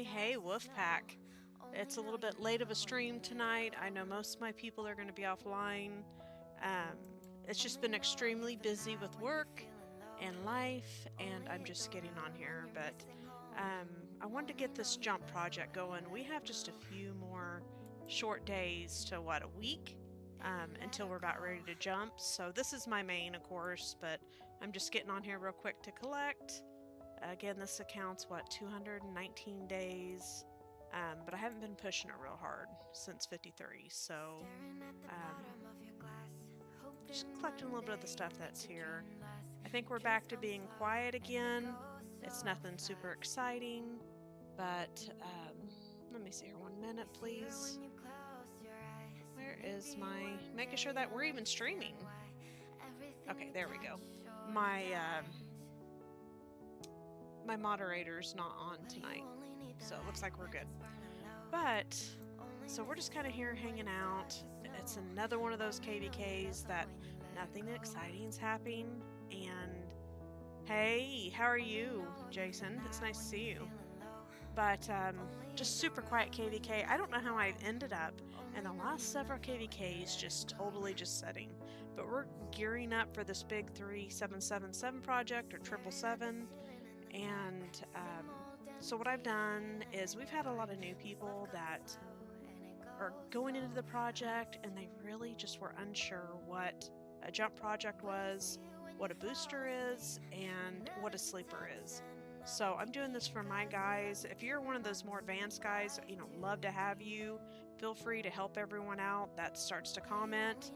Hey, Wolfpack. It's a little bit late of a stream tonight. I know most of my people are going to be offline. Um, it's just been extremely busy with work and life, and I'm just getting on here. But I wanted to get this jump project going. We have just a few more short days to what, a week? Until we're about ready to jump. So this is my main, of course, but I'm just getting on here real quick to collect. Again, this account's what, 219 days, but I haven't been pushing it real hard since 53, so just collecting a little bit of the stuff that's here. I think we're back to being quiet again. It's nothing super exciting, but let me see here. 1 minute, please. Where is my... making sure that we're even streaming. Okay, there we go. My moderator's not on tonight, so it looks like we're good. But, so we're just kind of here hanging out. It's another one of those KVKs that nothing exciting's happening. And hey, how are you, Jason? It's nice to see you. But just super quiet KVK. I don't know how I've ended up in the last several KVKs just totally just setting. But we're gearing up for this big 3777 project or 777. And so what I've done is we've had a lot of new people that are going into the project and they really just were unsure what a jump project was, what a booster is, and what a sleeper is. So I'm doing this for my guys. If you're one of those more advanced guys, love to have you. Feel free to help everyone out that starts to comment.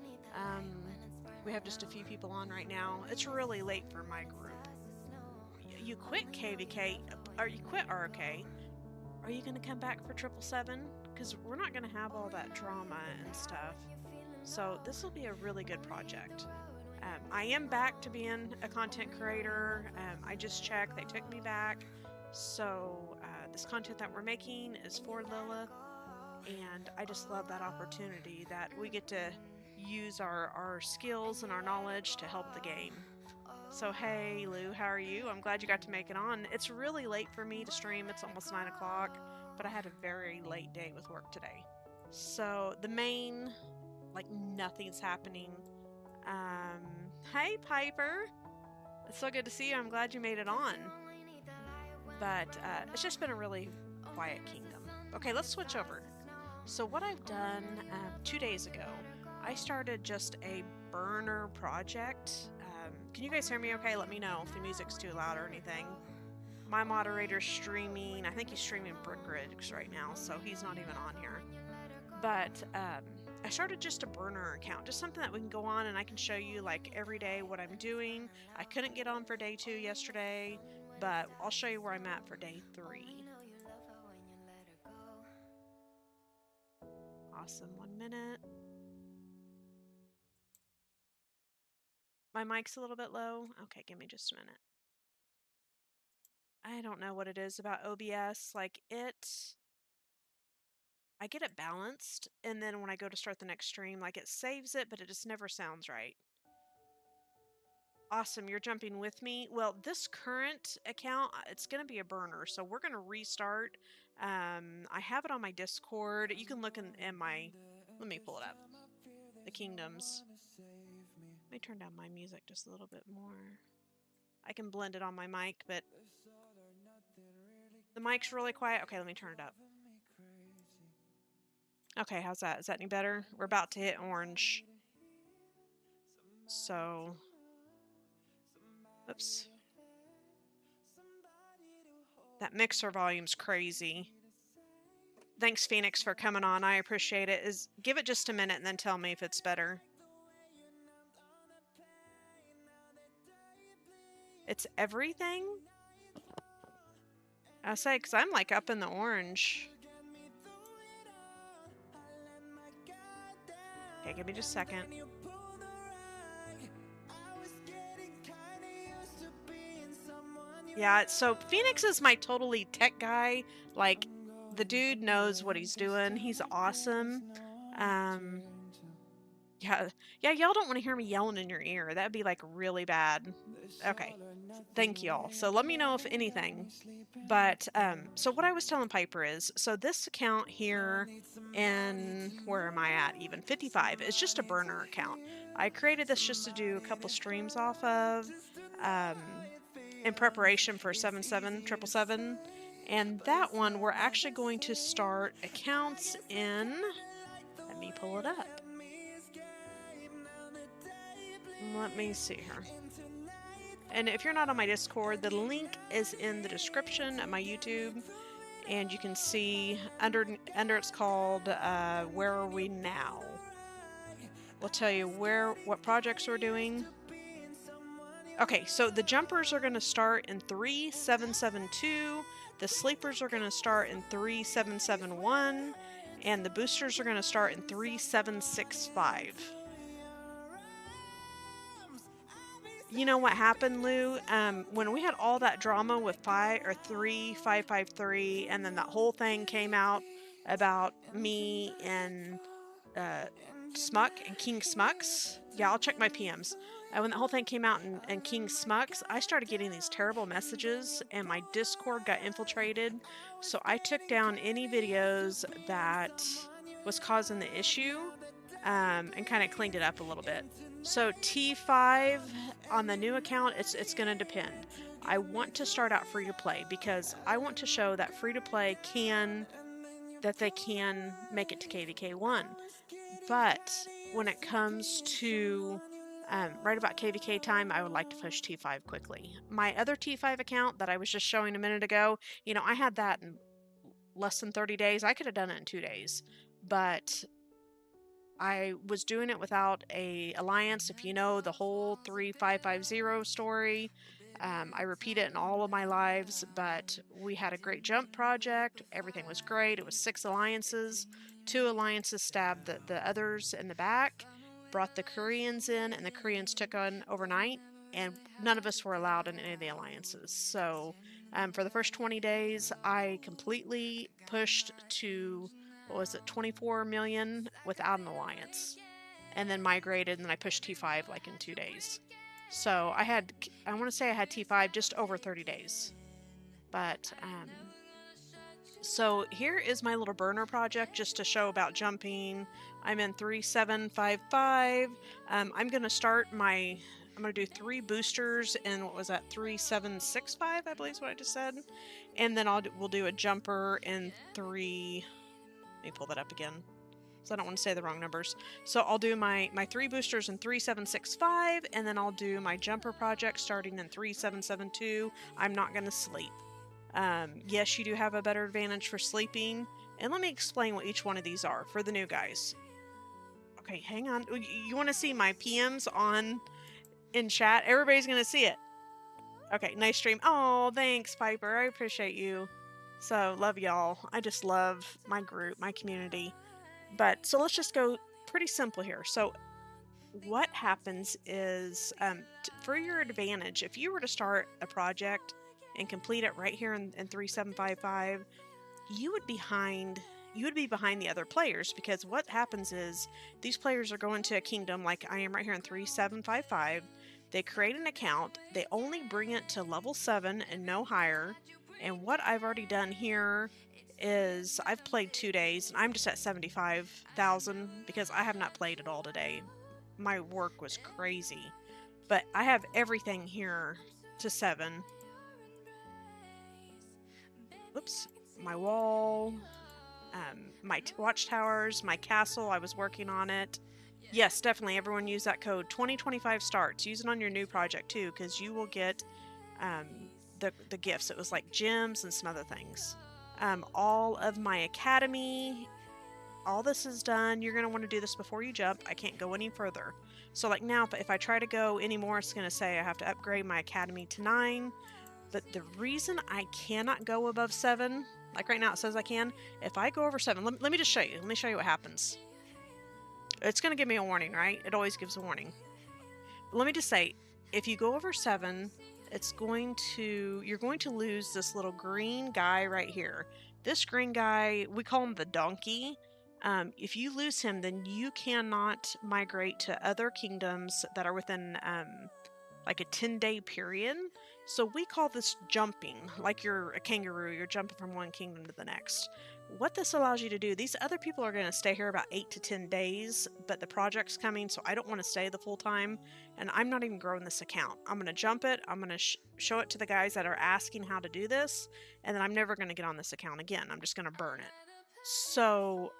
We have just a few people on right now. It's really late for my group. You quit KVK, or you quit ROK, are you going to come back for 777? Because we're not going to have all that drama and stuff. So this will be a really good project. I am back to being a content creator. I just checked, they took me back. So this content that we're making is for Lilith. And I just love that opportunity that we get to use our skills and our knowledge to help the game. So hey Lou, how are you? I'm glad you got to make it on. It's really late for me to stream. It's almost 9 o'clock, but I had a very late day with work today. So the main, nothing's happening. Hey Piper, it's so good to see you. I'm glad you made it on. But it's just been a really quiet kingdom. Okay, let's switch over. So what I've done 2 days ago, I started just a burner project. Can you guys hear me okay? Let me know if the music's too loud or anything. My moderator's streaming. I think he's streaming Brickridge right now, so he's not even on here. But I started just a burner account, just something that we can go on and I can show you every day what I'm doing. I couldn't get on for day 2 yesterday, but I'll show you where I'm at for day 3. Awesome. 1 minute. My mic's a little bit low. Okay, give me just a minute. I don't know what it is about OBS. I get it balanced, and then when I go to start the next stream, it saves it, but it just never sounds right. Awesome, you're jumping with me. Well, this current account, it's going to be a burner, so we're going to restart. I have it on my Discord. You can look in my... Let me pull it up. The Kingdoms. Let me turn down my music just a little bit more. I can blend it on my mic, but the mic's really quiet. Okay, let me turn it up. Okay, how's that? Is that any better? We're about to hit orange. So, oops. That mixer volume's crazy. Thanks, Phoenix, for coming on. I appreciate it. Give it just a minute and then tell me if it's better. It's everything? I say, because I'm up in the orange. Okay, give me just a second. Yeah, so Phoenix is my totally tech guy. The dude knows what he's doing. He's awesome. Yeah, yeah, y'all don't want to hear me yelling in your ear. That'd be like really bad. Okay, thank y'all. So let me know if anything. But so what I was telling Piper is, so this account here, and where am I at? Even 55 is just a burner account. I created this just to do a couple streams off of, um, in preparation for 77777, and that one we're actually going to start accounts in. Let me pull it up. Let me see here. And if you're not on my Discord, the link is in the description of my YouTube, and you can see under it's called Where Are We Now? We'll tell you what projects we're doing. Okay, so the jumpers are going to start in 3772, the sleepers are going to start in 3771, and the boosters are going to start in 3765. You know what happened, Lou? When we had all that drama with 3553, and then that whole thing came out about me and Smuck and King Smucks. Yeah, I'll check my PMs. When the whole thing came out and King Smucks, I started getting these terrible messages, and my Discord got infiltrated. So I took down any videos that was causing the issue, and kind of cleaned it up a little bit. So T5 on the new account, it's going to depend. I want to start out free to play because I want to show that free to play that they can make it to KVK1. But when it comes to right about KVK time, I would like to push T5 quickly. My other T5 account that I was just showing a minute ago, you know, I had that in less than 30 days. I could have done it in 2 days, but I was doing it without a alliance. If you know the whole 3550 story, I repeat it in all of my lives, but we had a great jump project. Everything was great. It was 6 alliances. 2 alliances stabbed the others in the back, brought the Koreans in, and the Koreans took on overnight, and none of us were allowed in any of the alliances. So for the first 20 days, I completely pushed to, what was it, 24 million without an alliance, and then migrated, and then I pushed T5 like in 2 days. So I want to say I had T5 just over 30 days. But so here is my little burner project just to show about jumping. I'm in 3755. I'm going to do 3 boosters in, what was that, 3765, I believe is what I just said. And then we'll do a jumper in 3, let me pull that up again, so I don't want to say the wrong numbers. So I'll do my 3 boosters in 3765, and then I'll do my jumper project starting in 3772. I'm not going to sleep. Yes, you do have a better advantage for sleeping, and let me explain what each one of these are for the new guys. Okay, hang on. You want to see my PMs in chat? Everybody's going to see it. Okay, nice stream. Oh, thanks, Piper. I appreciate you. So, love y'all. I just love my group, my community. But so let's just go pretty simple here. So what happens is, for your advantage, if you were to start a project and complete it right here in 3755, you would be behind the other players, because what happens is these players are going to a kingdom like I am right here in 3755. They create an account, they only bring it to level 7 and no higher. And what I've already done here is I've played 2 days, and I'm just at 75,000 because I have not played at all today. My work was crazy, but I have everything here to 7. Oops, my wall, my watchtowers, my castle, I was working on it. Yes, definitely, everyone use that code 2025 starts. Use it on your new project too, because you will get the gifts. It was like gems and some other things. All of my academy, all this is done. You're going to want to do this before you jump. I can't go any further. So like now, if I try to go any more, it's going to say I have to upgrade my academy to 9. But the reason I cannot go above 7, like right now it says I can, if I go over 7, let me just show you. Let me show you what happens. It's going to give me a warning, right? It always gives a warning. But let me just say, if you go over 7, you're going to lose this little green guy right here. This green guy, we call him the donkey. If you lose him, then you cannot migrate to other kingdoms that are within like a 10-day period. So we call this jumping, like you're a kangaroo, you're jumping from one kingdom to the next. What this allows you to do, these other people are going to stay here about 8 to 10 days, but the project's coming, so I don't want to stay the full time, and I'm not even growing this account. I'm going to jump it, I'm going to show it to the guys that are asking how to do this, and then I'm never going to get on this account again. I'm just going to burn it. So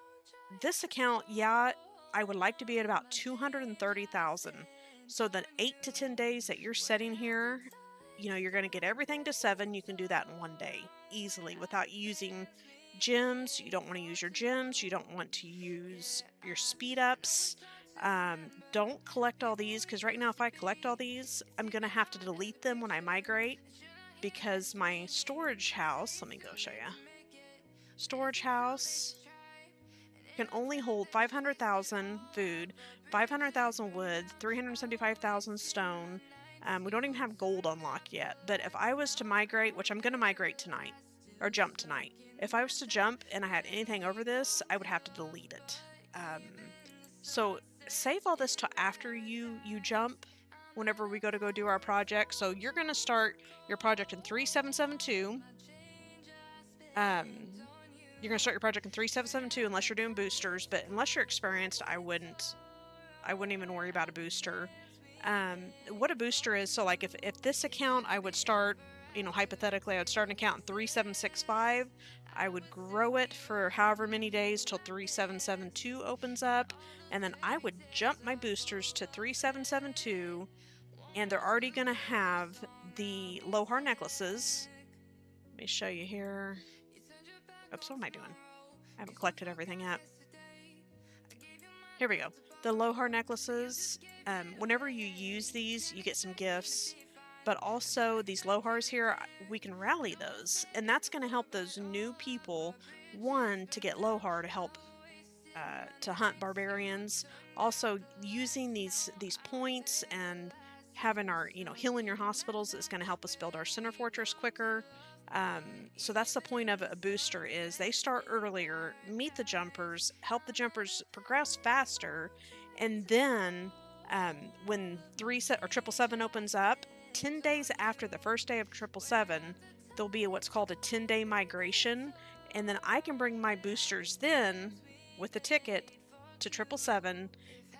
this account, yeah, I would like to be at about 230,000. So the 8 to 10 days that you're setting here, you know, you're going to get everything to 7. You can do that in one day easily without using gems. You don't want to use your gems. You don't want to use your speed ups. Don't collect all these, because right now if I collect all these, I'm going to have to delete them when I migrate, because my storage house, let me go show you. Storage house can only hold 500,000 food, 500,000 wood, 375,000 stone. We don't even have gold unlocked yet, but if I was to migrate, which I'm going to migrate tonight, or jump tonight, if I was to jump and I had anything over this, I would have to delete it. So save all this till after you jump, whenever we go do our project. So you're going to start your project in 3772. You're going to start your project in 3772 unless you're doing boosters, but unless you're experienced, I wouldn't even worry about a booster. What a booster is, so like if this account, I would start, you know, hypothetically, I would start an account in 3765. I would grow it for however many days till 3772 opens up, and then I would jump my boosters to 3772, and they're already going to have the Lohar necklaces. Let me show you here. Oops, what am I doing? I haven't collected everything yet. Here we go. The Lohar necklaces, whenever you use these, you get some gifts, but also these Lohars here, we can rally those, and that's going to help those new people, one, to get Lohar to help to hunt barbarians. Also, using these points and having our, you know, healing your hospitals is going to help us build our center fortress quicker. So that's the point of a booster, is they start earlier, meet the jumpers, help the jumpers progress faster, and then when 777 opens up, 10 days after the first day of 777, there'll be what's called a 10-day migration, and then I can bring my boosters then with the ticket to 777,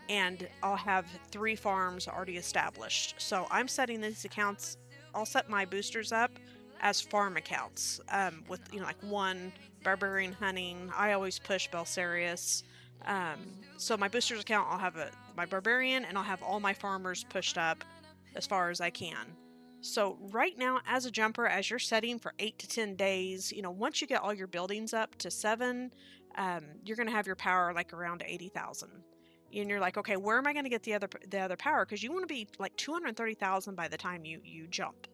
and I'll have 3 farms already established. So I'm setting these accounts, I'll set my boosters up as farm accounts, with, you know, like 1 barbarian hunting. I always push Belsarius. So my boosters account, I'll have my barbarian, and I'll have all my farmers pushed up as far as I can. So right now, as a jumper, as you're setting for 8 to 10 days, you know, once you get all your buildings up to 7, you're going to have your power like around 80,000. And you're like, okay, where am I going to get the other power? Because you want to be like 230,000 by the time you jump.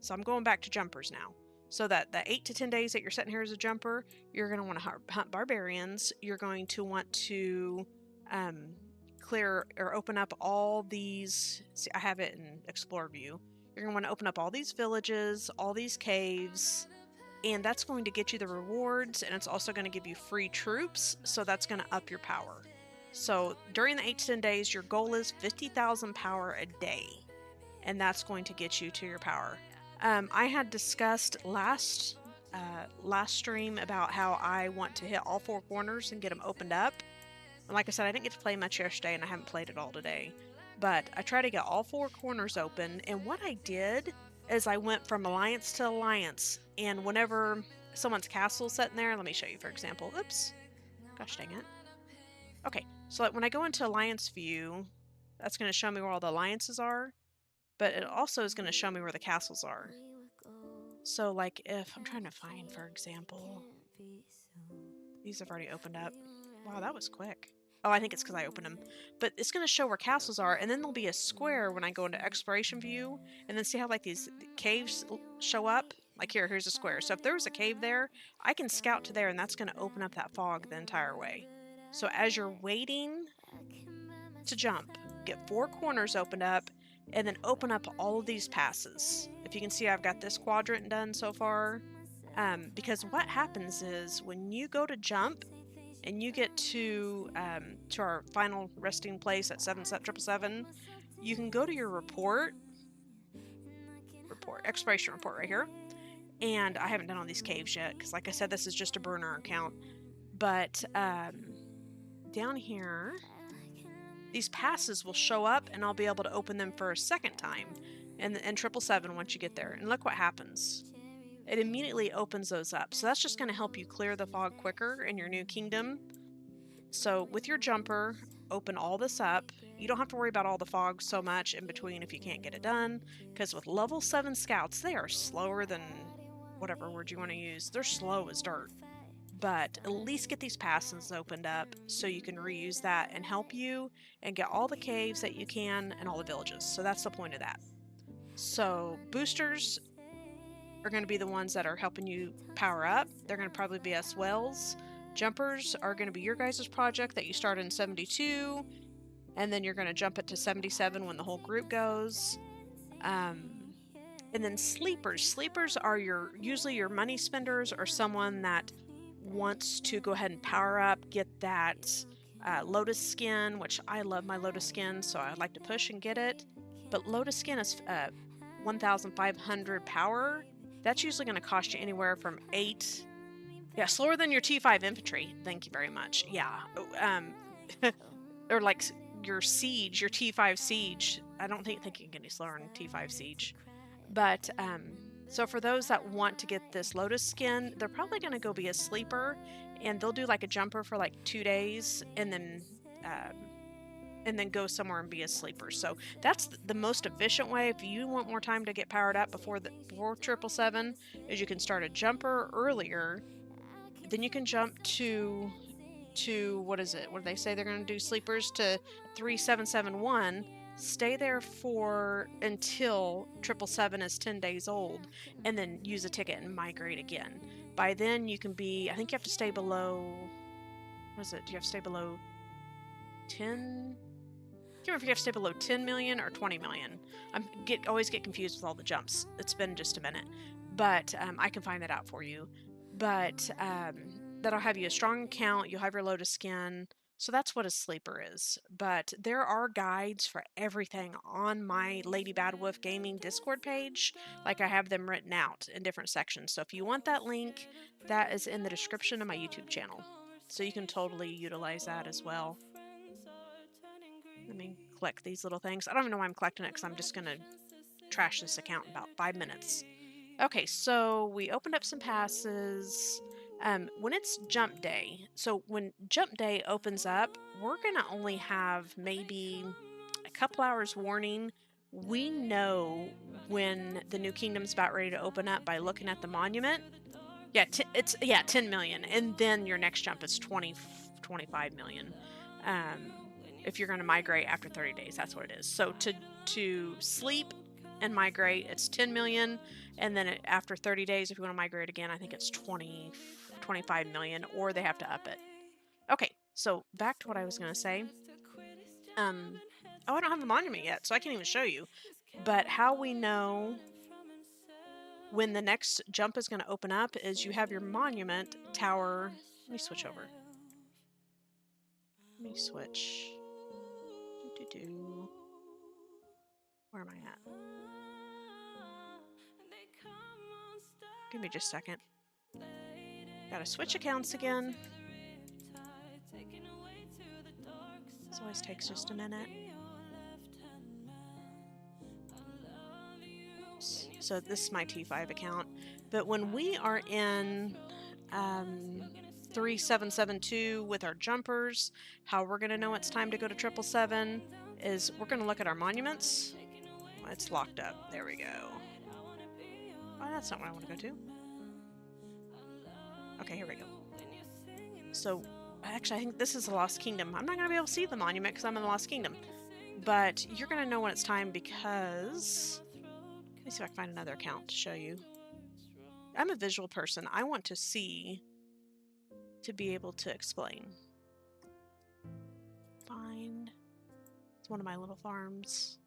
So I'm going back to jumpers now. So that the 8 to 10 days that you're sitting here as a jumper, you're going to want to hunt barbarians. You're going to want to clear or open up all these. See, I have it in Explore view. You're going to want to open up all these villages, all these caves, and that's going to get you the rewards, and it's also going to give you free troops, so that's going to up your power. So during the 8 to 10 days, your goal is 50,000 power a day, and that's going to get you to your power. I had discussed last stream about how I want to hit all 4 corners and get them opened up. And like I said, I didn't get to play much yesterday, and I haven't played it all today. But I tried to get all 4 corners open, and what I did is I went from alliance to alliance, and whenever someone's castle is sitting there, let me show you, for example. Oops. Gosh dang it. Okay, so like when I go into alliance view, that's going to show me where all the alliances are, but it also is going to show me where the castles are. So like if I'm trying to find, for example, these have already opened up. Wow, that was quick. Oh, I think it's because I opened them. But it's going to show where castles are, and then there'll be a square when I go into exploration view, and then see how like these caves show up? Like here's a square. So if there was a cave there, I can scout to there, and that's going to open up that fog the entire way. So as you're waiting to jump, get 4 corners opened up, and then open up all of these passes. If you can see, I've got this quadrant done so far. Because what happens is when you go to jump, and you get to our final resting place at 777, you can go to your report, exploration report right here. And I haven't done all these caves yet because, like I said, this is just a burner account. But down here, these passes will show up, and I'll be able to open them for a second time in 777 once you get there. And look what happens. It immediately opens those up. So that's just going to help you clear the fog quicker in your new kingdom. So with your jumper, open all this up. You don't have to worry about all the fog so much in between if you can't get it done, because with level 7 scouts, they are slower than whatever word you want to use. They're slow as dirt. But at least get these passes opened up so you can reuse that and help you and get all the caves that you can and all the villages. So that's the point of that. So boosters are going to be the ones that are helping you power up. They're going to probably be us wells. Jumpers are going to be your guys' project that you start in 72, and then you're going to jump it to 77 when the whole group goes. And then sleepers. Sleepers are usually your money spenders, or someone that wants to go ahead and power up, get that lotus skin, which I love my lotus skin, so I'd like to push and get it. But lotus skin is 1,500 power. That's usually going to cost you anywhere from 8. Yeah, slower than your T5 infantry. Thank you very much. Yeah. Or like your siege, your T5 siege. I don't think you can get any slower than T5 siege. But so for those that want to get this lotus skin, they're probably going to go be a sleeper, and they'll do like a jumper for like 2 days, and then go somewhere and be a sleeper. So that's the most efficient way. If you want more time to get powered up before 777, is you can start a jumper earlier. Then you can jump to what is it? What do they say they're going to do? Sleepers to 3771. Stay there until 777 is 10 days old, and then use a ticket and migrate again. By then you can be, I think you have to stay below, what is it? Do you have to stay below 10? I can't remember if you have to stay below 10 million or 20 million. Always get confused with all the jumps. It's been just a minute, but I can find that out for you. But that'll have you a strong account. You'll have your lotus skin. So that's what a sleeper is. But there are guides for everything on my Lady Bad Wolf Gaming Discord page. Like, I have them written out in different sections. So if you want that link, that is in the description of my YouTube channel. So you can totally utilize that as well. Let me collect these little things. I don't even know why I'm collecting it, because I'm just going to trash this account in about 5 minutes. Okay, so we opened up some passes. When it's jump day, so when jump day opens up, we're going to only have maybe a couple hours warning. We know when the new kingdom's about ready to open up by looking at the monument. Yeah, it's 10 million, and then your next jump is 25 million. If you're going to migrate after 30 days, that's what it is. So to sleep and migrate, it's 10 million, and then after 30 days, if you want to migrate again, I think it's 25 million, or they have to up it. Okay, so back to what I was going to say. I don't have the monument yet, so I can't even show you. But how we know when the next jump is going to open up is you have your monument tower. Let me switch over. Let me switch. Where am I at? Give me just a second. Gotta switch accounts again. This always takes just a minute. So this is my T5 account. But when we are in 3772 with our jumpers, how we're going to know it's time to go to 777 is we're going to look at our monuments. Well, it's locked up. There we go. Oh, that's not what I want to go to. Okay, here we go. So, actually, I think this is the Lost Kingdom. I'm not going to be able to see the monument because I'm in the Lost Kingdom. But you're going to know when it's time because... Let me see if I can find another account to show you. I'm a visual person. I want to see to be able to explain. Find. It's one of my little farms.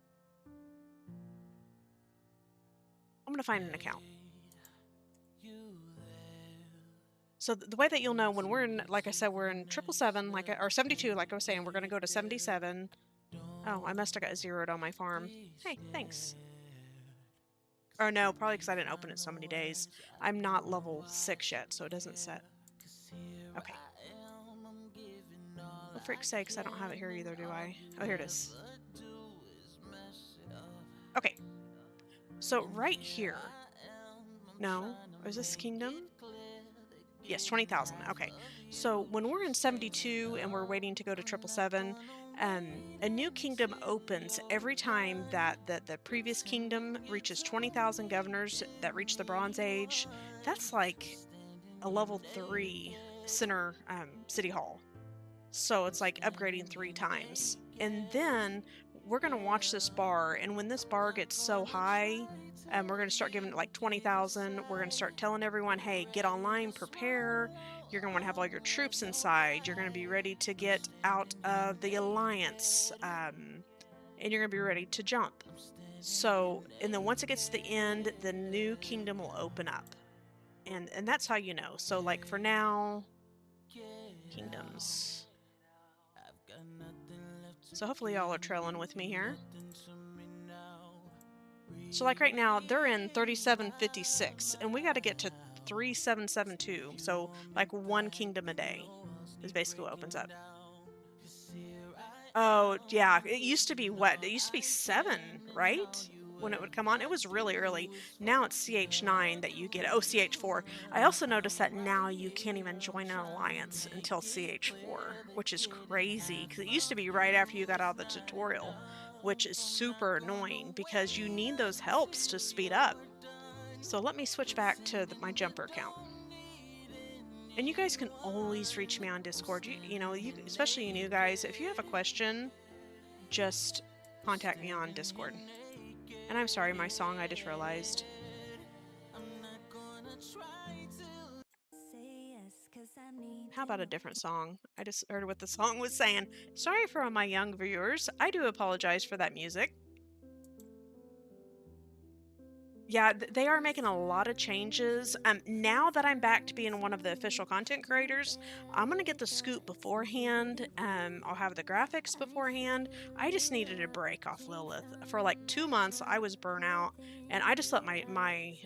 I'm going to find an account. So the way that you'll know when we're in, like I said, we're in 777, or 72, like I was saying, we're going to go to 77. Oh, I must have got zeroed on my farm. Hey, thanks. Or no, probably because I didn't open it so many days. I'm not level 6 yet, so it doesn't set. Okay. For frick's sakes, I don't have it here either, do I? Oh, here it is. Okay. So right here. No. Is this kingdom? Yes, 20,000. Okay. So when we're in 72 and we're waiting to go to 777, a new kingdom opens every time that the previous kingdom reaches 20,000 governors that reach the Bronze Age. That's like a level 3 center city hall. So it's like upgrading 3 times. And then we're going to watch this bar. And when this bar gets so high, we're going to start giving it like 20,000. We're going to start telling everyone, hey, get online, prepare. You're going to want to have all your troops inside. You're going to be ready to get out of the alliance. And you're going to be ready to jump. So, and then once it gets to the end, the new kingdom will open up. And that's how you know. So like for now, kingdoms. So hopefully y'all are trailing with me here. So like right now, they're in 3756, and we got to get to 3772. So like 1 kingdom a day is basically what opens up. Oh, yeah. It used to be what? It used to be 7, right? When it would come on. It was really early. Now it's CH9 that you get. Oh, CH4. I also noticed that now you can't even join an alliance until CH4, which is crazy because it used to be right after you got out of the tutorial, which is super annoying because you need those helps to speed up. So let me switch back to my jumper account. And you guys can always reach me on Discord. You know, especially you new guys, if you have a question, just contact me on Discord. And I'm sorry, my song, I just realized. How about a different song? I just heard what the song was saying. Sorry for all my young viewers. I do apologize for that music. Yeah, they are making a lot of changes. Now that I'm back to being one of the official content creators, I'm going to get the scoop beforehand. I'll have the graphics beforehand. I just needed a break off Lilith. For like 2 months, I was burnt out, and I just let my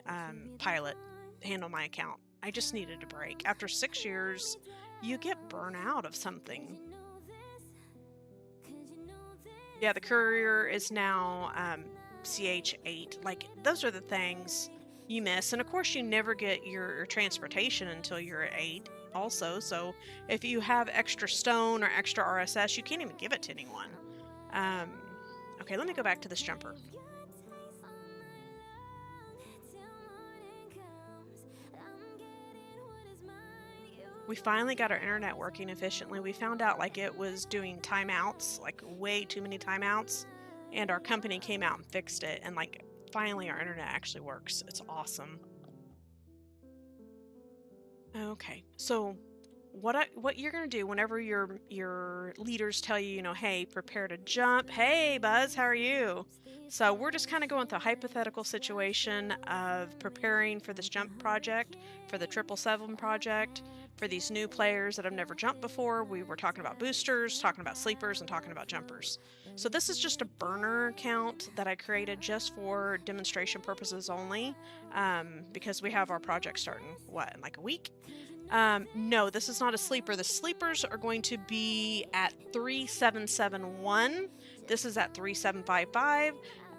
pilot handle my account. I just needed a break. After 6 years, you get burnt out of something. Yeah, the courier is now CH8. Like, those are the things you miss. And of course, you never get your transportation until you're at 8 also. So if you have extra stone or extra RSS, you can't even give it to anyone. Okay, let me go back to this jumper. We finally got our internet working efficiently. We found out like it was doing timeouts, like way too many timeouts, and our company came out and fixed it, and like finally our internet actually works. It's awesome. Okay, so what you're gonna do whenever your leaders tell you, you know, hey, prepare to jump. Hey, Buzz, how are you? So we're just kind of going through a hypothetical situation of preparing for this jump project, for the 777 project, for these new players that have never jumped before. We were talking about boosters, talking about sleepers, and talking about jumpers. So this is just a burner account that I created just for demonstration purposes only, because we have our project starting, what, in like a week? No, this is not a sleeper. The sleepers are going to be at 3771. This is at 3755.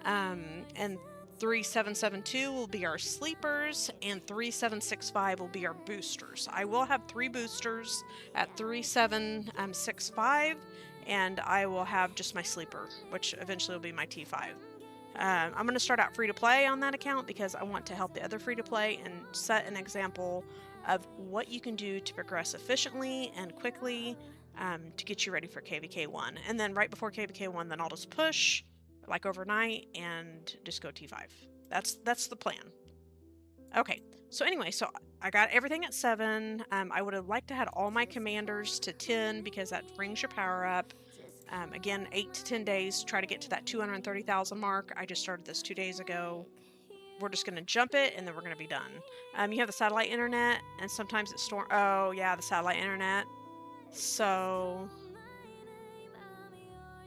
And 3772 will be our sleepers, and 3765 will be our boosters. I will have 3 boosters at 3765, and I will have just my sleeper, which eventually will be my T5. I'm going to start out free to play on that account because I want to help the other free to play and set an example of what you can do to progress efficiently and quickly to get you ready for KVK 1. And then right before KVK 1, then I'll just push like overnight and just go T5. That's the plan. Okay, so anyway, so I got everything at 7. I would have liked to had all my commanders to 10 because that brings your power up. Again, 8 to 10 days to try to get to that 230,000 mark. I just started this 2 days ago. we're just going to jump it, and then we're going to be done. You have the satellite internet, and sometimes it's oh yeah, the satellite internet. So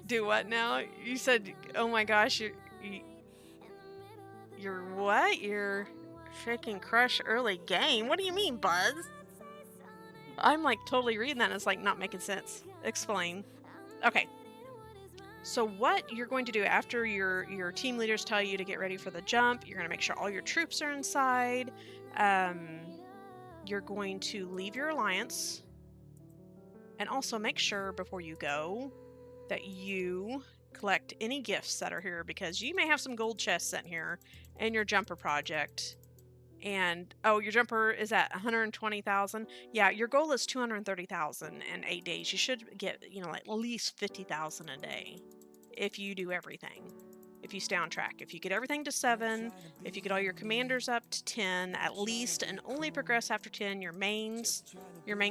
do what now? You said, oh my gosh, you're what? You're freaking crush early game. What do you mean, Buzz? I'm like totally reading that and it's like not making sense. Explain. Okay. So what you're going to do after your team leaders tell you to get ready for the jump, you're going to make sure all your troops are inside. You're going to leave your alliance, and also make sure before you go that you collect any gifts that are here, because you may have some gold chests sent here in your jumper project. And oh, your jumper is at 120,000. Yeah, your goal is 230,000 in 8 days. You should get, at least 50,000 a day if you do everything. If you stay on track. If you get everything to 7, if you get all your commanders up to 10 at least, and only progress after 10 your main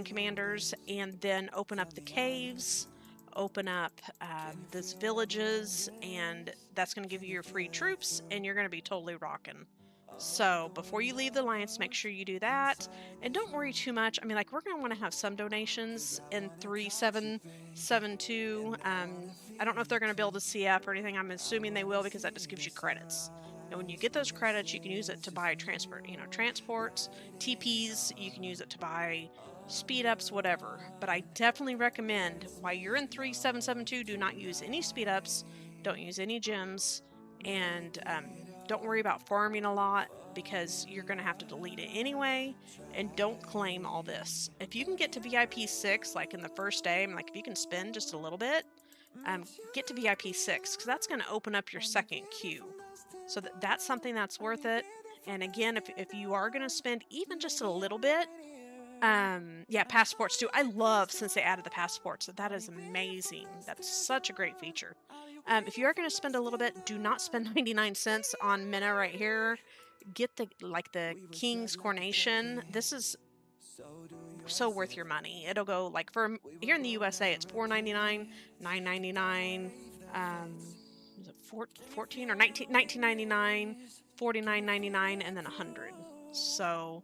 commanders, and then open up the caves, open up those villages, and that's going to give you your free troops, and you're going to be totally rocking. So before you leave the alliance, make sure you do that, and don't worry too much. I mean, like, we're going to want to have some donations in 3772. I don't know if they're going to be able to see up or anything. I'm assuming they will, because that just gives you credits. And when you get those credits, you can use it to buy transports, TPs. You can use it to buy speed ups, whatever. But I definitely recommend, while you're in 3772, do not use any speed ups, don't use any gems, and don't worry about farming a lot, because you're going to have to delete it anyway, and don't claim all this. If you can get to VIP 6, like in the first day, if you can spend just a little bit, get to VIP 6, because that's going to open up your second queue. So that's something that's worth it. And again, if you are going to spend even just a little bit, yeah, passports too. I love since they added the passports. That is amazing. That's such a great feature. If you are going to spend a little bit, do not spend 99 cents on Minna right here. Get the King's Coronation. This is so worth your money. It'll go, for here in the USA, it's $4.99, $9.99, is it 14 or 19.99, $49.99, and then $100. So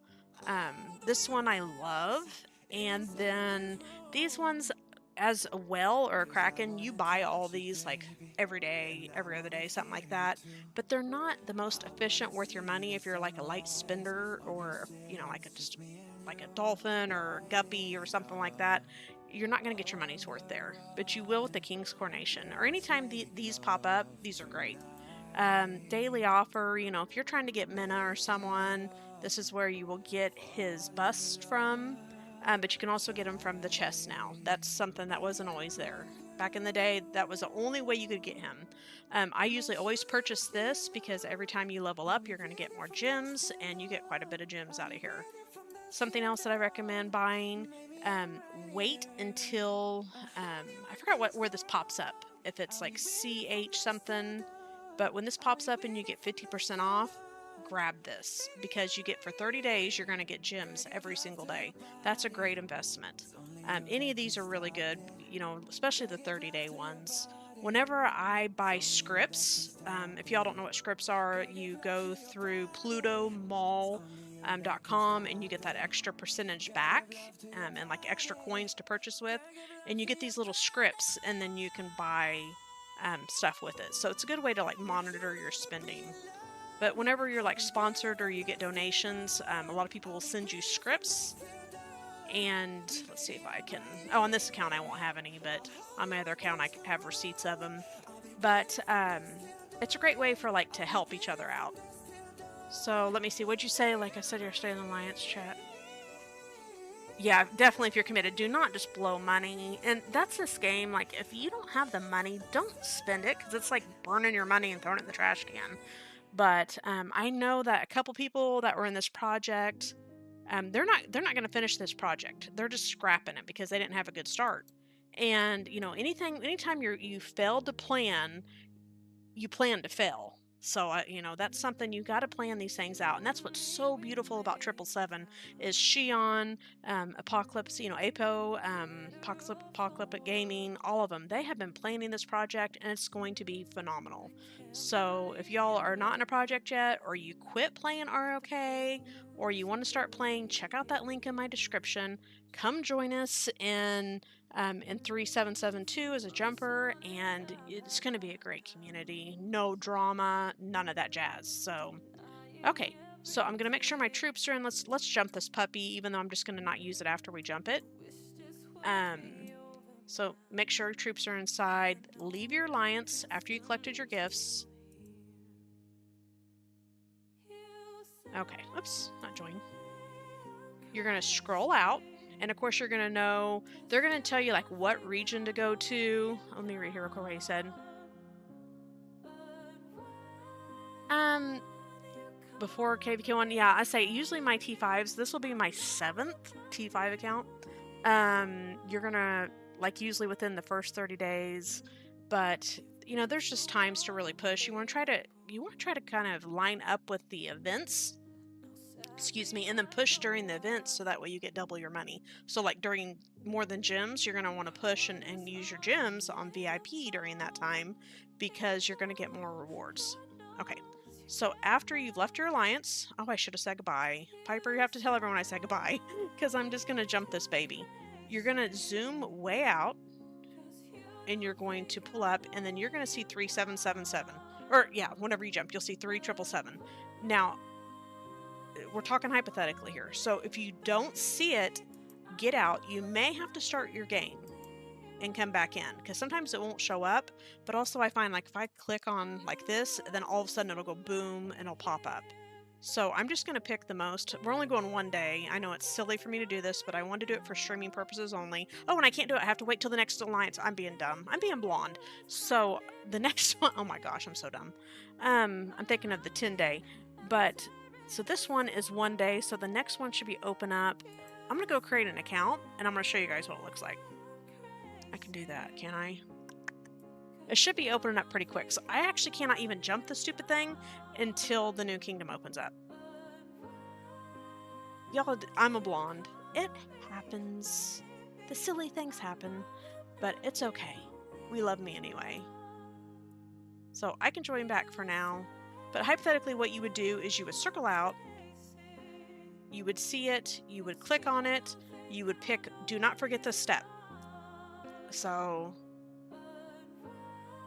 this one I love. And then these ones as a whale or a kraken, you buy all these every day, every other day, something like that. But they're not the most efficient, worth your money if you're like a light spender, or like a dolphin or a guppy or something like that. You're not going to get your money's worth there, but you will with the King's Coronation. Or anytime these pop up, these are great. Daily offer, if you're trying to get Minna or someone, this is where you will get his bust from. But you can also get him from the chest now. That's something that wasn't always there. Back in the day, that was the only way you could get him. I usually always purchase this, because every time you level up, you're going to get more gems, and you get quite a bit of gems out of here. Something else that I recommend buying, wait until, I forgot where this pops up. If it's like CH something, but when this pops up and you get 50% off, grab this, because you get for 30 days, you're going to get gems every single day. That's a great investment. Any of these are really good, especially the 30-day ones. Whenever I buy scripts, if y'all don't know what scripts are, you go through plutomall.com and you get that extra percentage back, and extra coins to purchase with, and you get these little scripts, and then you can buy stuff with it. So it's a good way to monitor your spending. But whenever you're sponsored or you get donations, a lot of people will send you scripts. And let's see if I can, on this account I won't have any, but on my other account I have receipts of them. But it's a great way for to help each other out. So let me see, what'd you say? Like I said, you're staying in the Alliance chat. Yeah, definitely, if you're committed, do not just blow money. And that's this game, if you don't have the money, don't spend it, because it's like burning your money and throwing it in the trash can. But I know that a couple people that were in this project, they're not going to finish this project. They're just scrapping it because they didn't have a good start. And anytime you failed to plan, you plan to fail. So, you know, that's something you got to plan these things out. And that's what's so beautiful about 777 is Shion, Apocalypse, you know, Apo, Apocalyptic Gaming, all of them. They have been planning this project and it's going to be phenomenal. So if y'all are not in a project yet, or you quit playing ROK, or you want to start playing, check out that link in my description. Come join us in 3772 as a jumper, and it's going to be a great community. No drama, none of that jazz. So, okay. So I'm going to make sure my troops are in. Let's jump this puppy, even though I'm just going to not use it after we jump it. So make sure troops are inside. Leave your alliance after you collected your gifts. Okay, oops, not join. You're going to scroll out. And of course, you're going to know, they're going to tell you like what region to go to. Let me read here real quick what he said. Before KVK1, yeah, I say usually my T5s, this will be my 7th T5 account. You're going to, like usually within the first 30 days, but you know, there's just times to really push. You want to try to kind of line up with the events. Excuse me, and then push during the events so that way you get double your money. So like during more than gyms, you're going to want to push and use your gyms on VIP during that time because you're going to get more rewards. Okay, so after you've left your alliance, oh, I should have said goodbye. Piper, you have to tell everyone I said goodbye because I'm just going to jump this baby. You're going to zoom way out and you're going to pull up and then you're going to see 3777. Or yeah, whenever you jump, you'll see 3777. Now, we're talking hypothetically here. So if you don't see it, get out. You may have to start your game and come back in because sometimes it won't show up. But also I find like if I click on like this, then all of a sudden it'll go boom and it'll pop up. So I'm just going to pick the most. We're only going one day. I know it's silly for me to do this, but I want to do it for streaming purposes only. Oh, and I can't do it. I have to wait till the next alliance. I'm being dumb. I'm being blonde. So the next one, oh my gosh, I'm so dumb. I'm thinking of the 10-day, but so this one is 1 day. So the next one should be open up. I'm going to go create an account and I'm going to show you guys what it looks like. I can do that, can't I? It should be opening up pretty quick. So I actually cannot even jump the stupid thing until the new kingdom opens up. Y'all, I'm a blonde. It happens. The silly things happen, but it's okay. We love me anyway. So I can join back for now. But hypothetically, what you would do is you would circle out. You would see it. You would click on it. You would pick, do not forget this step. So,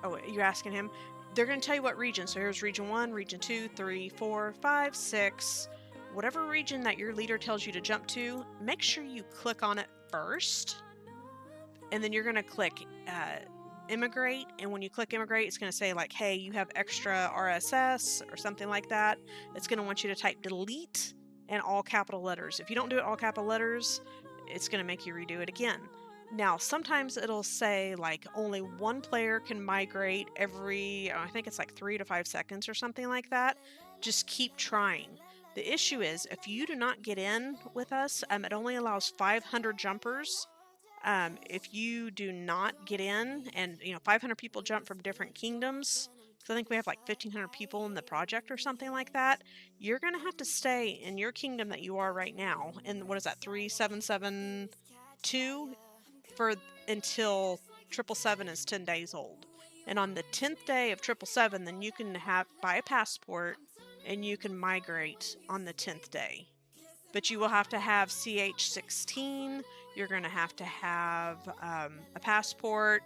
oh, you're asking him. They're going to tell you what region. So here's region 1, region 2, 3, 4, 5, 6. Whatever region that your leader tells you to jump to, make sure you click on it first. And then you're going to click immigrate. And when you click immigrate, it's going to say like, hey, you have extra RSS or something like that. It's going to want you to type delete and all capital letters. If you don't do it all capital letters, it's going to make you redo it again. Now, sometimes it'll say like only one player can migrate every, I think it's like 3 to 5 seconds or something like that. Just keep trying. The issue is if you do not get in with us, it only allows 500 jumpers. If you do not get in, and 500 people jump from different kingdoms, because I think we have like 1,500 people in the project or something like that, you're going to have to stay in your kingdom that you are right now. And what is that, 3772? Until 777 is 10 days old. And on the 10th day of 777, then you can buy a passport and you can migrate on the 10th day. But you will have to have CH16. You're going to have a passport.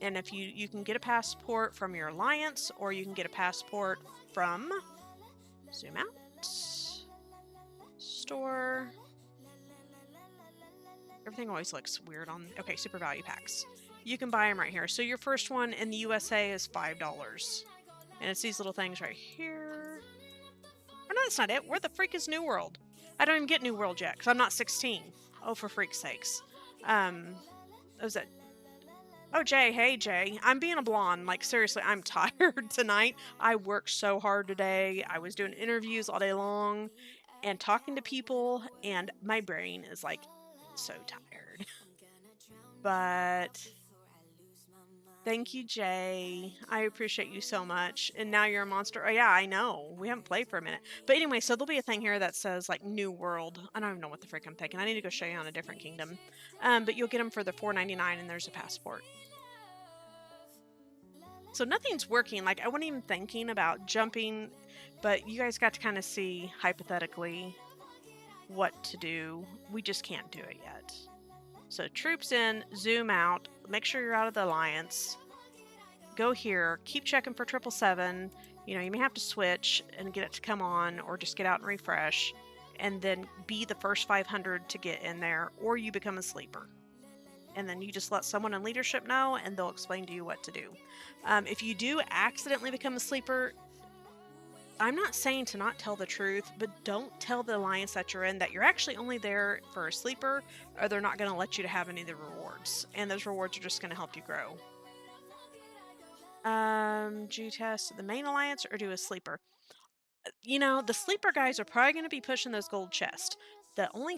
And if you can get a passport from your alliance, or you can get a passport from, zoom out, store. Everything always looks weird on, okay, super value packs. You can buy them right here. So your first one in the USA is $5. And it's these little things right here. Oh, no, that's not it. Where the freak is New World? I don't even get New World yet, because I'm not 16. Oh, for freak's sakes. What was that? Oh, Jay. Hey, Jay. I'm being a blonde. Like, seriously, I'm tired tonight. I worked so hard today. I was doing interviews all day long and talking to people, and my brain is, like, so tired. But Thank you, Jay. I appreciate you so much. And now you're a monster. Oh, yeah, I know. We haven't played for a minute. But anyway, so there'll be a thing here that says, like, New World. I don't even know what the frick I'm thinking. I need to go show you on a different kingdom. But you'll get them for the $4.99, and there's a passport. So nothing's working. Like, I wasn't even thinking about jumping, but you guys got to kind of see, hypothetically, what to do. We just can't do it yet. So troops in, zoom out, make sure you're out of the alliance. Go here, keep checking for 777. You know, you may have to switch and get it to come on, or just get out and refresh, and then be the first 500 to get in there, or you become a sleeper. And then you just let someone in leadership know, and they'll explain to you what to do. If you do accidentally become a sleeper, I'm not saying to not tell the truth, but don't tell the alliance that you're in that you're actually only there for a sleeper, or they're not going to let you to have any of the rewards. And those rewards are just going to help you grow. G-test the main alliance or do a sleeper? You know, the sleeper guys are probably going to be pushing those gold chests. The only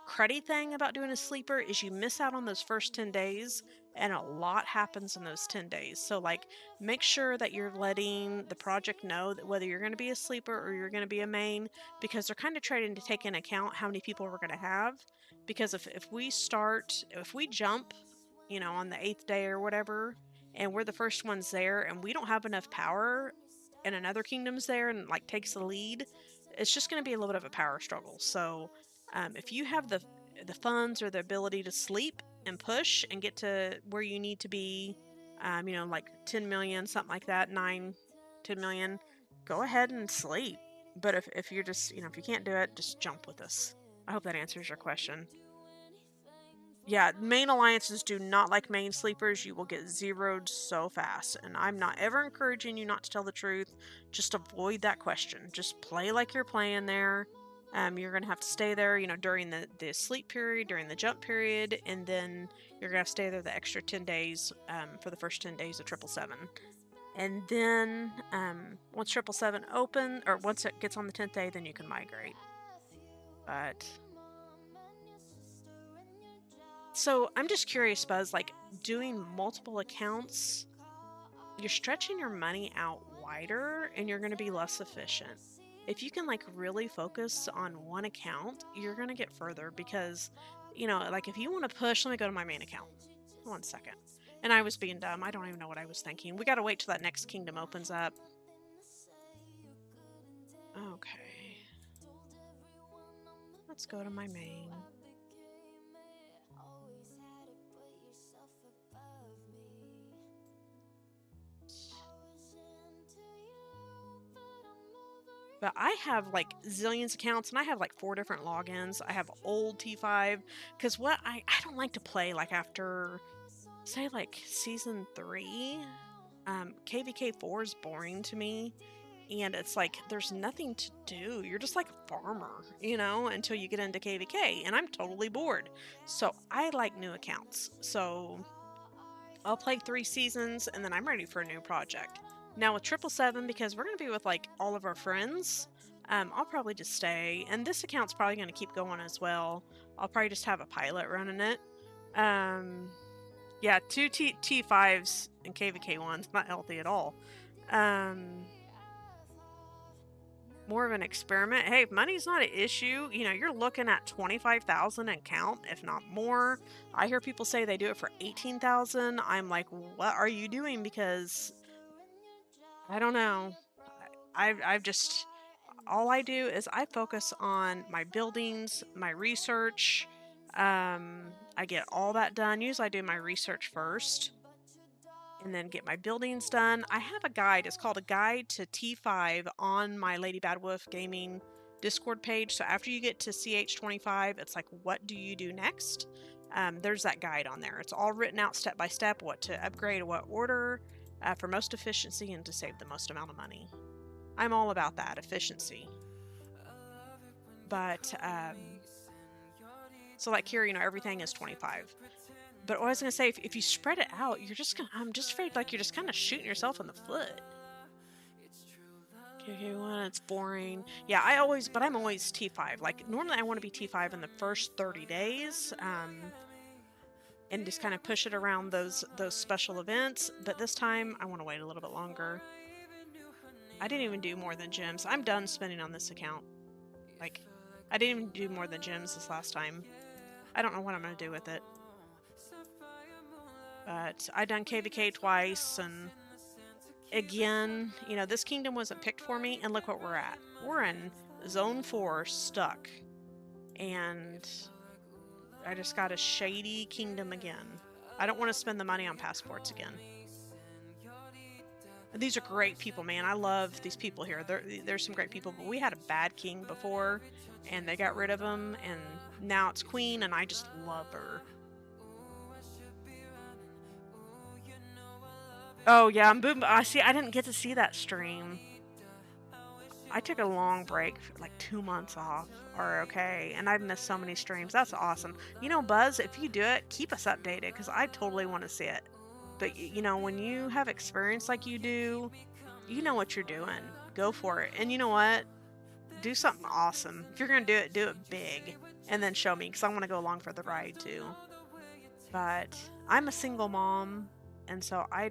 cruddy thing about doing a sleeper is you miss out on those first 10 days, and a lot happens in those 10 days. So, like, make sure that you're letting the project know that whether you're going to be a sleeper or you're going to be a main, because they're kind of trying to take into account how many people we're going to have. Because if we jump, you know, on the 8th day or whatever, and we're the first ones there, and we don't have enough power, and another kingdom's there and, like, takes the lead, it's just going to be a little bit of a power struggle. So if you have the funds or the ability to sleep and push and get to where you need to be, you know, like 10 million, something like that, 10 million, go ahead and sleep. But if you're just, you know, if you can't do it, just jump with us. I hope that answers your question. Yeah, main alliances do not like main sleepers. You will get zeroed so fast. And I'm not ever encouraging you not to tell the truth. Just avoid that question. Just play like you're playing there. You're going to have to stay there, you know, during the sleep period, during the jump period, and then you're going to have to stay there the extra 10 days for the first 10 days of 777. And then once 777 or once it gets on the 10th day, then you can migrate. But so I'm just curious, Buzz, like, doing multiple accounts, you're stretching your money out wider and you're going to be less efficient. If you can, like, really focus on one account, you're going to get further because, you know, like, if you want to push, let me go to my main account. 1 second. And I was being dumb. I don't even know what I was thinking. We got to wait till that next kingdom opens up. Okay. Let's go to my main. But I have, like, zillions accounts, and I have, like, 4 different logins. I have old T5, because what I don't like to play, like, after, say, like, Season 3. KVK 4 is boring to me, and it's like, there's nothing to do. You're just like a farmer, you know, until you get into KVK, and I'm totally bored. So I like new accounts. So I'll play 3 seasons, and then I'm ready for a new project. Now with 777, because we're going to be with, like, all of our friends, I'll probably just stay. And this account's probably going to keep going as well. I'll probably just have a pilot running it. Yeah, 2 T5s and KVK 1's not healthy at all. More of an experiment. Hey, if money's not an issue, you know, you're looking at 25,000 and count, if not more. I hear people say they do it for 18,000. I'm like, what are you doing? Because I don't know. I've just, all I do is I focus on my buildings, my research. I get all that done. Usually I do my research first and then get my buildings done. I have a guide. It's called A Guide to T5 on my Lady Bad Wolf Gaming Discord page. So after you get to CH25, it's like, what do you do next? There's that guide on there. It's all written out step by step, what to upgrade, what order, for most efficiency and to save the most amount of money. I'm all about that, efficiency. But, so like here, you know, everything is 25. But what I was going to say, if you spread it out, you're just going to, I'm just afraid, like, you're just kind of shooting yourself in the foot. Okay, well, it's boring. Yeah, I'm always T5. Like, normally I want to be T5 in the first 30 days. and just kind of push it around those special events. But this time I want to wait a little bit longer. I didn't even do more than gems. I'm done spending on this account. Like, I didn't even do more than gems this last time. I don't know what I'm going to do with it. But I done KVK twice, and again, you know, this kingdom wasn't picked for me, and look what we're at. We're in Zone 4, stuck. And I just got a shady kingdom again. I don't want to spend the money on passports again. These are great people, man. I love these people here. There's some great people, but we had a bad king before, and they got rid of him, and now it's queen, and I just love her. Oh, yeah, I'm boom. I didn't get to see that stream. I took a long break, like 2 months off, ROK, and I've missed so many streams. That's awesome. You know, Buzz, if you do it, keep us updated, because I totally want to see it. But, you know, when you have experience like you do, you know what you're doing. Go for it. And you know what? Do something awesome. If you're going to do it big. And then show me, because I want to go along for the ride, too. But I'm a single mom, and so I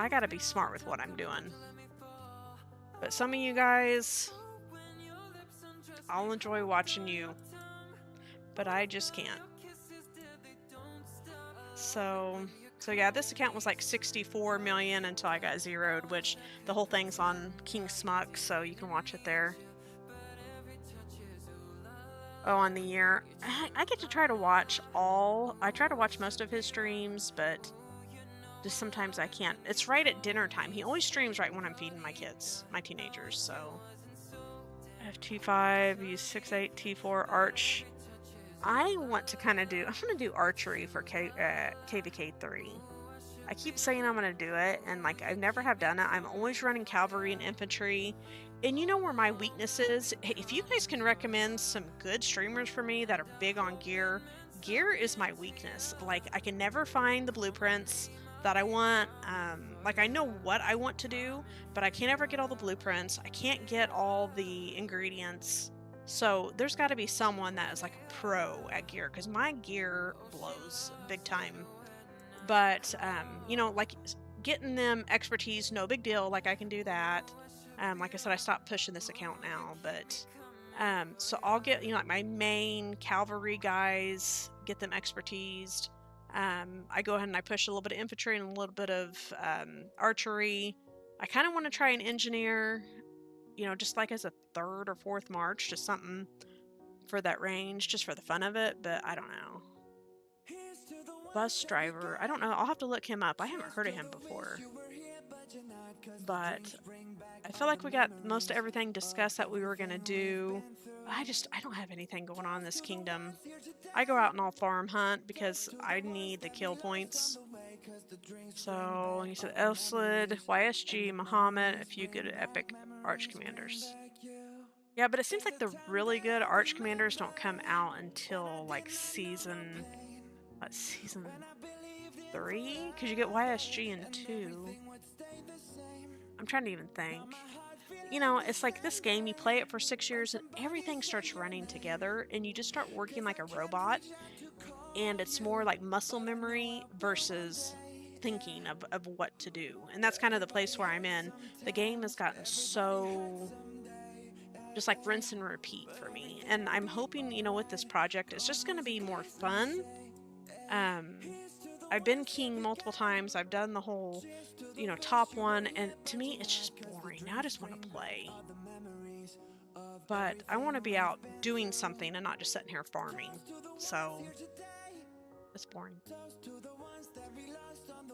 got to be smart with what I'm doing. But some of you guys, I'll enjoy watching you. But I just can't. So yeah, this account was like 64 million until I got zeroed, which the whole thing's on King Smuck, so you can watch it there. Oh, on the year. I get to try to watch I try to watch most of his streams, but just sometimes I can't. It's right at dinner time. He always streams right when I'm feeding my kids, my teenagers, so. FT5, use 6-8, T4, arch. I want to kind of I'm going to do archery for KVK3. I keep saying I'm going to do it, and like I never have done it. I'm always running cavalry and infantry. And you know where my weakness is? Hey, if you guys can recommend some good streamers for me that are big on gear is my weakness. Like, I can never find the blueprints that I want. Like, I know what I want to do, but I can't ever get all the blueprints. I can't get all the ingredients. So there's got to be someone that is like a pro at gear, because my gear blows big time. But, you know, like getting them expertise, no big deal. Like, I can do that. Like I said, I stopped pushing this account now, but so I'll get, you know, like my main cavalry guys, get them expertised. I go ahead and I push a little bit of infantry and a little bit of archery. I kind of want to try an engineer, you know, just like as a 3rd or 4th march, just something for that range, just for the fun of it, but I don't know. Bus driver, I don't know, I'll have to look him up. I haven't heard of him before. But I feel like we got most of everything discussed that we were going to do. I don't have anything going on in this kingdom. I go out and I'll farm hunt because I need the kill points. So, you said Elslid, YSG, Muhammad, a few good epic arch commanders. Yeah, but it seems like the really good arch commanders don't come out until like season 3? Because you get YSG in 2. I'm trying to even think. You know, it's like this game, you play it for 6 years and everything starts running together and you just start working like a robot, and it's more like muscle memory versus thinking of what to do. And that's kind of the place where I'm in. The game has gotten so just like rinse and repeat for me. And I'm hoping, you know, with this project, it's just going to be more fun. I've been king multiple times. I've done the whole, you know, top one, and to me, it's just boring. Now I just want to play. But I want to be out doing something and not just sitting here farming. So it's boring.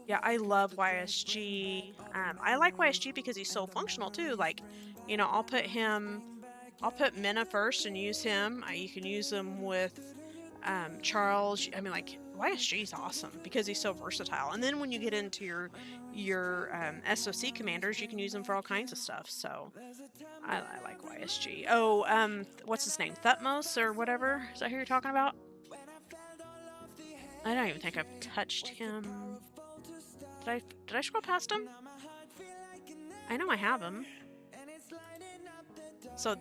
Yeah, I love YSG. I like YSG because he's so functional too. Like, you know, I'll put Minna first and use him. You can use him with Charles. I mean, like, YSG is awesome because he's so versatile. And then when you get into your SOC commanders, you can use them for all kinds of stuff. So I like YSG. Oh, what's his name? Thutmose or whatever? Is that who you're talking about? I don't even think I've touched him. Did I scroll past him? I know I have him. So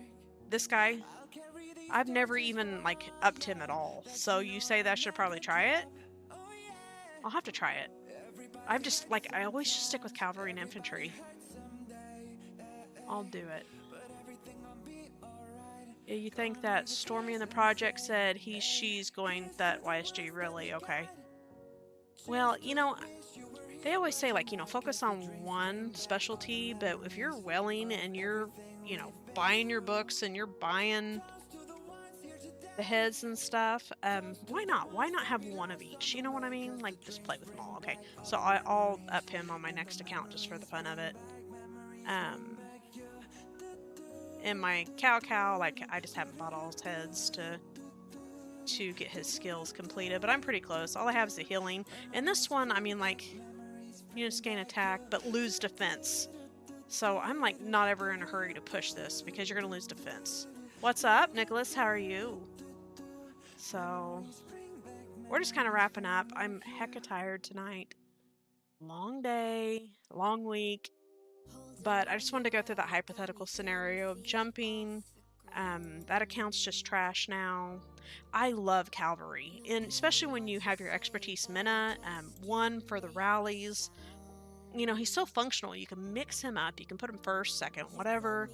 this guy, I've never even like upped him at all. So you say that I should probably try it? I'll have to try it. I'm just, like, I always just stick with cavalry and infantry. I'll do it. You think that Stormy in the project said she's going that YSG, really? Okay. Well, you know, they always say, like, you know, focus on one specialty, but if you're willing and you're, you know, buying your books and you're buying the heads and stuff, why not? Why not have one of each? You know what I mean? Like, just play with them all. Okay, so I'll up him on my next account just for the fun of it. And my cow, like, I just haven't bought all his heads to get his skills completed, but I'm pretty close. All I have is the healing. And this one, I mean, like, units gain attack, but lose defense. So I'm, like, not ever in a hurry to push this because you're going to lose defense. What's up, Nicholas? How are you? So we're just kind of wrapping up. I'm hecka tired tonight. Long day, long week. But I just wanted to go through that hypothetical scenario of jumping. That account's just trash now. I love cavalry, and especially when you have your expertise Minna, one for the rallies. You know, he's so functional. You can mix him up. You can put him first, second, whatever.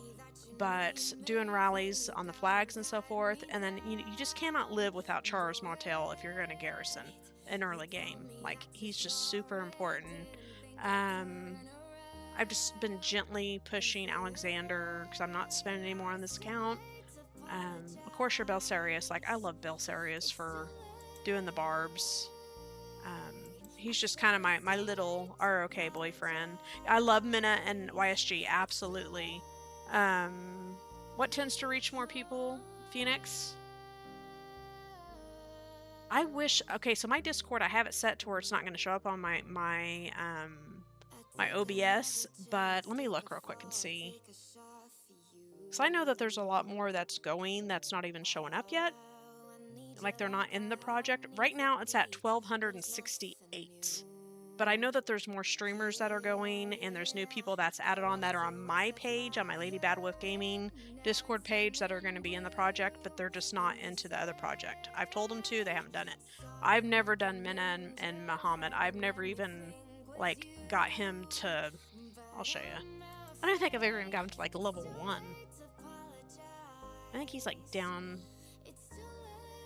But doing rallies on the flags and so forth, and then you just cannot live without Charles Martel if you're going to garrison an early game. Like, he's just super important. I've just been gently pushing Alexander because I'm not spending any more on this account. Of course, you're Belsarius. Like, I love Belsarius for doing the barbs. He's just kind of my little ROK boyfriend. I love Minna and YSG, absolutely. What tends to reach more people? Phoenix? I wish... Okay, so my Discord, I have it set to where it's not going to show up on my OBS, but let me look real quick and see. So I know that there's a lot more that's going that's not even showing up yet. Like, they're not in the project. Right now, it's at 1,268. But I know that there's more streamers that are going, and there's new people that's added on that are on my page, on my Lady Bad Wolf Gaming Discord page, that are going to be in the project, but they're just not into the other project. I've told them to, they haven't done it. I've never done Minna and Muhammad. I've never even, like, got him to... I'll show you. I don't think I've ever even got him to, like, level 1. I think he's, like, down...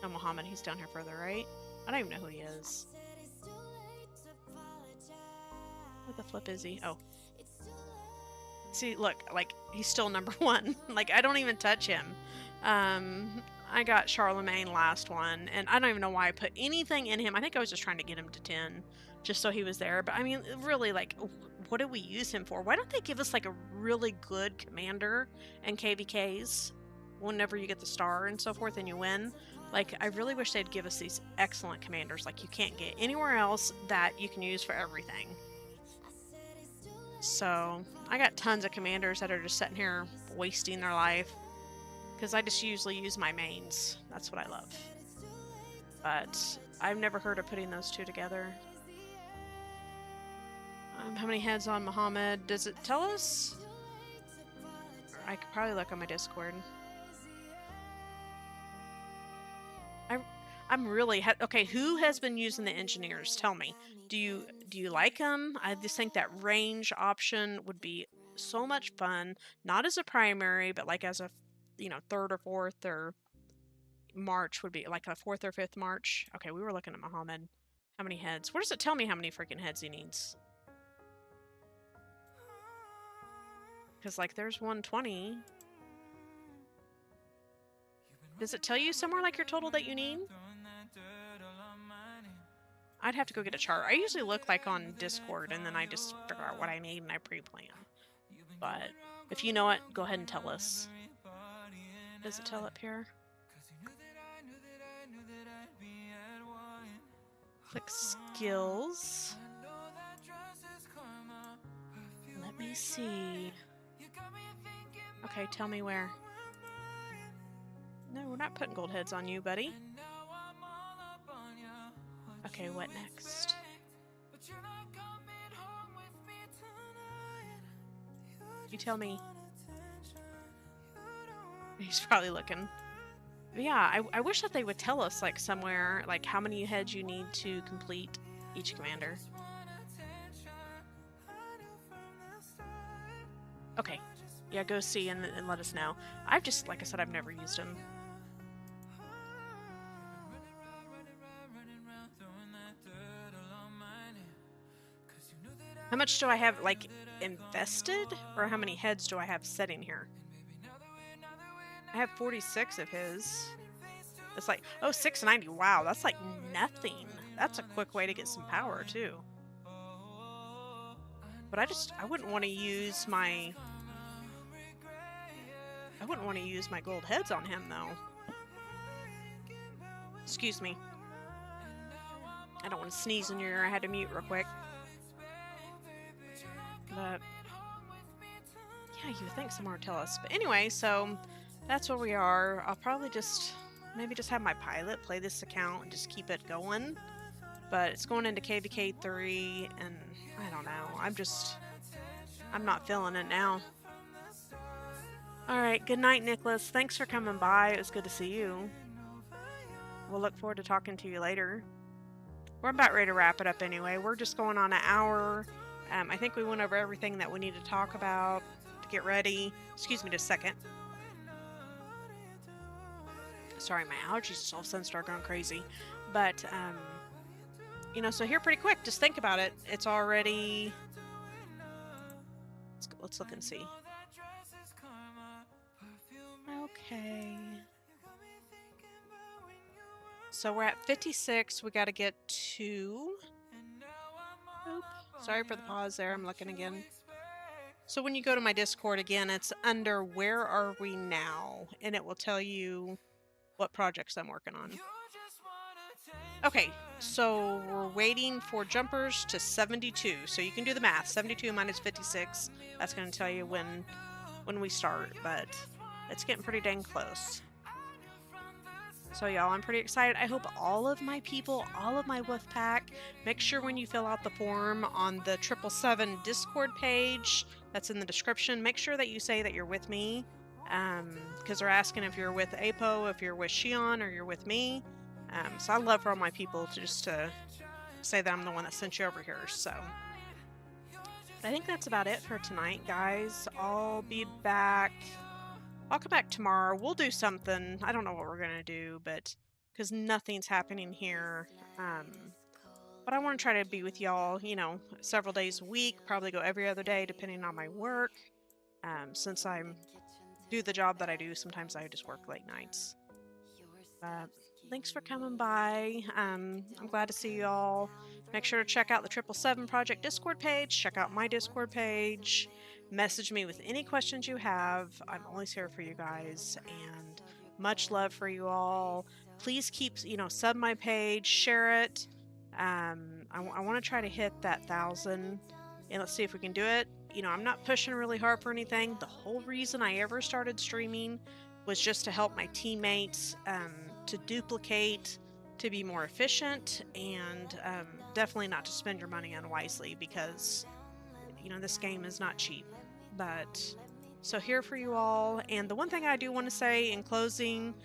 No, Muhammad, he's down here further, right? I don't even know who he is. What the flip is he? Oh. See, look, like, he's still number 1. Like, I don't even touch him. I got Charlemagne last one, and I don't even know why I put anything in him. I think I was just trying to get him to 10, just so he was there. But, I mean, really, like, what do we use him for? Why don't they give us, like, a really good commander and KVKs whenever you get the star and so forth and you win? Like, I really wish they'd give us these excellent commanders like you can't get anywhere else that you can use for everything. So, I got tons of commanders that are just sitting here wasting their life. Because I just usually use my mains. That's what I love. But, I've never heard of putting those two together. How many heads on Muhammad? Does it tell us? Or I could probably look on my Discord. I'm really... Okay, who has been using the engineers? Tell me. Do you like them? I just think that range option would be so much fun. Not as a primary, but like as a, you know, 3rd or 4th or March would be like a 4th or 5th March. Okay, we were looking at Muhammad. How many heads? Where does it tell me how many freaking heads he needs? Because, like, there's 120. Does it tell you somewhere, like, your total that you need? I'd have to go get a chart. I usually look, like, on Discord, and then I just figure out what I need and I pre-plan. But if you know it, go ahead and tell us. Does it tell up here? Click skills. Let me see. Okay, tell me where. No, we're not putting gold heads on you, buddy. Okay, what next? You tell me. He's probably looking. But yeah, I wish that they would tell us, like, somewhere, like, how many heads you need to complete each commander. Okay. Yeah, go see and let us know. I've just, like I said, I've never used them. How much do I have, like, invested? Or how many heads do I have sitting here? I have 46 of his. It's like, oh, 690. Wow, that's like nothing. That's a quick way to get some power, too. But I wouldn't want to use my... I wouldn't want to use my gold heads on him, though. Excuse me. I don't want to sneeze in your ear. I had to mute real quick. But... yeah, you would think someone would tell us. But anyway, so that's where we are. I'll probably just... maybe just have my pilot play this account and just keep it going. But it's going into KVK 3, and I don't know. I'm not feeling it now. Alright, good night, Nicholas. Thanks for coming by. It was good to see you. We'll look forward to talking to you later. We're about ready to wrap it up anyway. We're just going on an hour. I think we went over everything that we need to talk about to get ready. Excuse me just a second. Sorry, my allergies just all of a sudden start going crazy. But, you know, so here pretty quick. Just think about it. It's already... let's look and see. Okay. So we're at 56. We got to get to... oop. Sorry for the pause there. I'm looking again. So when you go to my Discord again, it's under Where Are We Now? And it will tell you what projects I'm working on. Okay, so we're waiting for jumpers to 72. So you can do the math. 72 minus 56. That's going to tell you when we start. But it's getting pretty dang close. So y'all, I'm pretty excited. I hope all of my people, all of my wolf pack, make sure when you fill out the form on the 777 Discord page that's in the description, make sure that you say that you're with me. Because they're asking if you're with Apo, if you're with Shion, or you're with me. So I'd love for all my people to just say that I'm the one that sent you over here. So I think that's about it for tonight, guys. I'll be back. I'll come back tomorrow. We'll do something. I don't know what we're going to do, but because nothing's happening here. But I want to try to be with y'all, you know, several days a week. Probably go every other day, depending on my work. Since I do the job that I do, sometimes I just work late nights. Thanks for coming by. I'm glad to see y'all. Make sure to check out the 777 Project Discord page. Check out my Discord page. Message me with any questions you have. I'm always here for you guys, and much love for you all. Please keep, you know, sub my page, share it. I want to try to hit that 1,000, and let's see if we can do it. You know, I'm not pushing really hard for anything. The whole reason I ever started streaming was just to help my teammates to duplicate, to be more efficient, and definitely not to spend your money unwisely, because, you know, this game is not cheap. But so here for you all. And the one thing I do want to say in closing,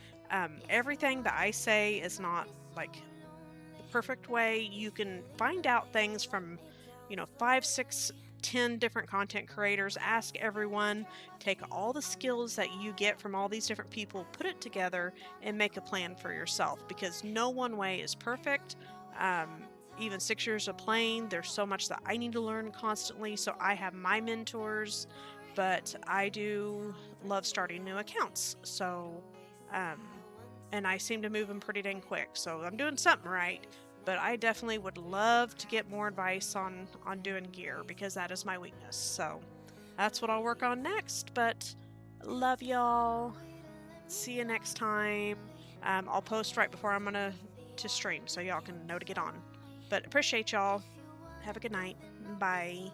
everything that I say is not like the perfect way. You can find out things from, you know, 5, 6, 10 different content creators. Ask everyone. Take all the skills that you get from all these different people, put it together, and make a plan for yourself, because no one way is perfect. Even 6 years of playing, there's so much that I need to learn constantly, so I have my mentors, but I do love starting new accounts. So, and I seem to move them pretty dang quick, so I'm doing something right. But I definitely would love to get more advice on doing gear, because that is my weakness. So that's what I'll work on next. But love y'all. See you next time. I'll post right before I'm gonna to stream, so y'all can know to get on. But appreciate y'all. Have a good night. Bye.